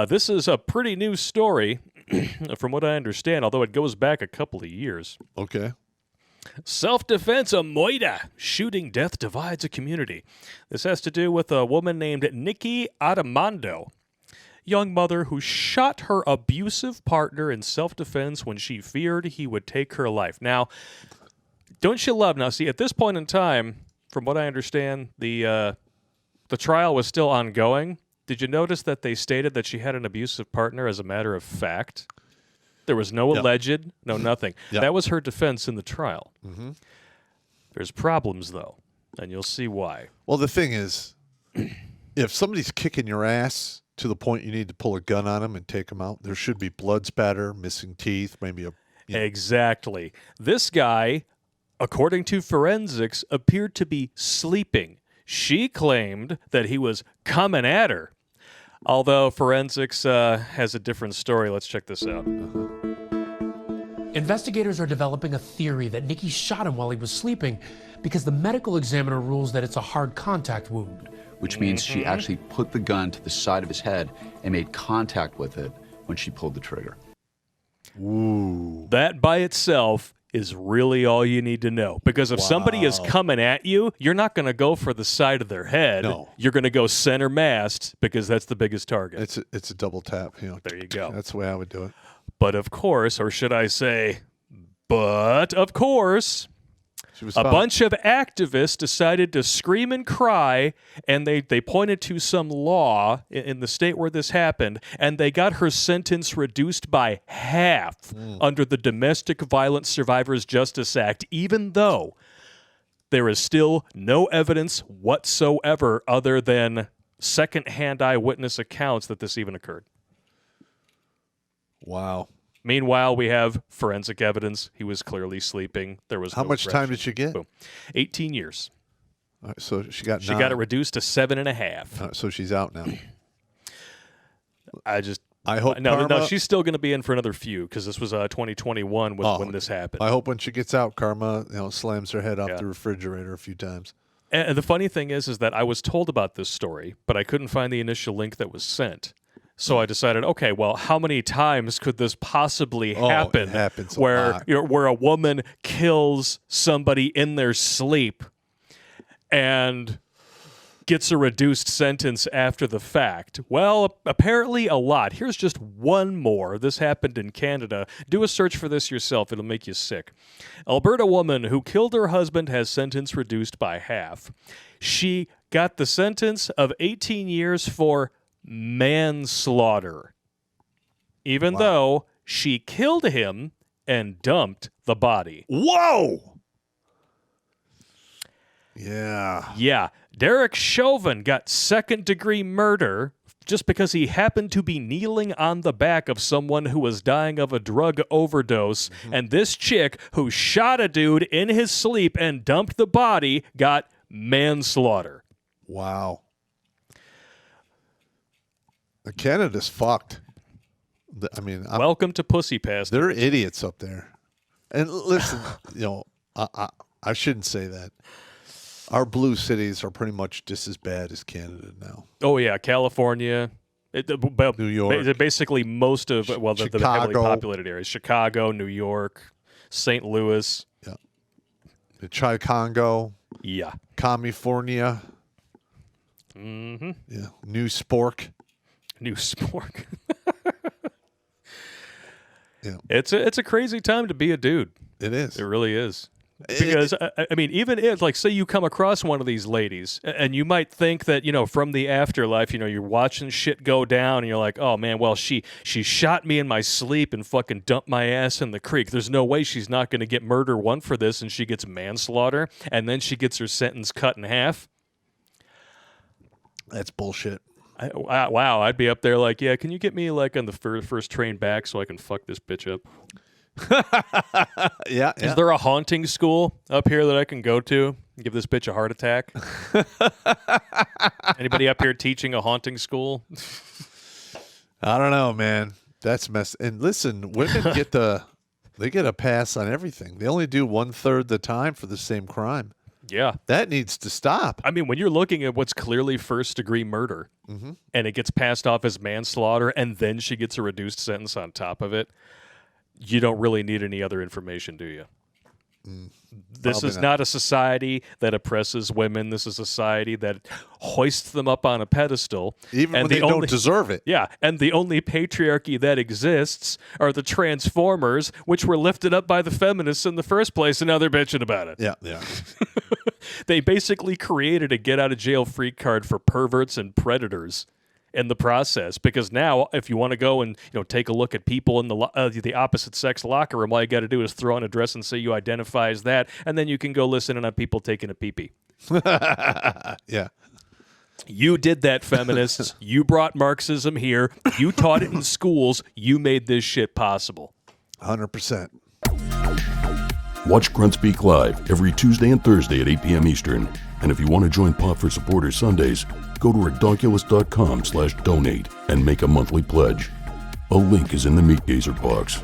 This is a pretty new story, from what I understand, although it goes back a couple of years. Okay. Self-defense, a moida. Shooting death divides a community. This has to do with a woman named Nikki Addimando, young mother who shot her abusive partner in self-defense when she feared he would take her life. Now, don't you love? Now, see, at this point in time, from what I understand, the trial was still ongoing. Did you notice that they stated that she had an abusive partner as a matter of fact? There was no alleged, no nothing. That was her defense in the trial. Mm-hmm. There's problems, though, and you'll see why. Well, the thing is, if somebody's kicking your ass to the point you need to pull a gun on them and take them out, there should be blood spatter, missing teeth, maybe a... Exactly. This guy, according to forensics, appeared to be sleeping. She claimed that he was coming at her. Although forensics has a different story. Let's check this out. Investigators are developing a theory that Nikki shot him while he was sleeping because the medical examiner rules that it's a hard contact wound. Which means she actually put the gun to the side of his head and made contact with it when she pulled the trigger. Ooh. That by itself is really all you need to know. Because if somebody is coming at you, you're not going to go for the side of their head. No. You're going to go center mast because that's the biggest target. It's a double tap. There you go. That's the way I would do it. But of course, or should I say, but of course, a bunch of activists decided to scream and cry, and they pointed to some law in the state where this happened, and they got her sentence reduced by half under the Domestic Violence Survivors Justice Act, even though there is still no evidence whatsoever other than second-hand eyewitness accounts that this even occurred. Wow. Meanwhile, we have forensic evidence. He was clearly sleeping. There was How much time did she get? Boom. 18 years. All right, so she got 9. She got it reduced to 7.5. So she's out now. I hope no, she's still going to be in for another few because this was 2021 when this happened. I hope when she gets out, Karma slams her head off the refrigerator a few times. And the funny thing is that I was told about this story, but I couldn't find the initial link that was sent. So I decided, okay, well, how many times could this possibly happen? It happens a where lot. Where a woman kills somebody in their sleep and gets a reduced sentence after the fact? Well, apparently a lot. Here's just one more. This happened in Canada. Do a search for this yourself. It'll make you sick. Alberta woman who killed her husband has sentence reduced by half. She got the sentence of 18 years for manslaughter, even though she killed him and dumped the body. Whoa! Yeah. Yeah. Derek Chauvin got second-degree murder just because he happened to be kneeling on the back of someone who was dying of a drug overdose, and this chick who shot a dude in his sleep and dumped the body got manslaughter. Wow. Canada's fucked. I mean, welcome to Pussy Pass. They're idiots up there. And listen, I shouldn't say that. Our blue cities are pretty much just as bad as Canada now. Oh yeah, California, New York, basically most of the heavily populated areas: Chicago, New York, St. Louis. Yeah, the Chicago. Yeah, California. Mm-hmm. Yeah, New Spork. New Spork. Yeah, it's a crazy time to be a dude. It is. It really is. Because, I mean, even if, like, say you come across one of these ladies, and you might think that, from the afterlife, you're watching shit go down, and you're like, oh, man, well, she shot me in my sleep and fucking dumped my ass in the creek. There's no way she's not going to get murder one for this, and she gets manslaughter, and then she gets her sentence cut in half. That's bullshit. Wow, I'd be up there like, yeah, can you get me, like, on the first train back so I can fuck this bitch up? Yeah. Is there a haunting school up here that I can go to and give this bitch a heart attack? Anybody up here teaching a haunting school? I don't know, man. That's mess. And listen, women they get a pass on everything. They only do 1/3 the time for the same crime. Yeah. That needs to stop. I mean, when you're looking at what's clearly first-degree murder, and it gets passed off as manslaughter, and then she gets a reduced sentence on top of it, you don't really need any other information, do you? This is not a society that oppresses women. This is a society that hoists them up on a pedestal. Even and when they don't deserve it. Yeah, and the only patriarchy that exists are the transformers, which were lifted up by the feminists in the first place, and now they're bitching about it. Yeah, yeah. They basically created a get-out-of-jail-free card for perverts and predators in the process, because now if you want to go and take a look at people in the opposite sex locker room, all you got to do is throw on a dress and say you identify as that, and then you can go listen in on people taking a pee-pee. Yeah. You did that, feminists. You brought Marxism here. You taught it in schools. You made this shit possible. 100%. Watch Grunt Speak live every Tuesday and Thursday at 8 p.m. Eastern. And if you want to join Pop for Supporters Sundays, go to redonkulous.com/donate and make a monthly pledge. A link is in the Meat Gazer box.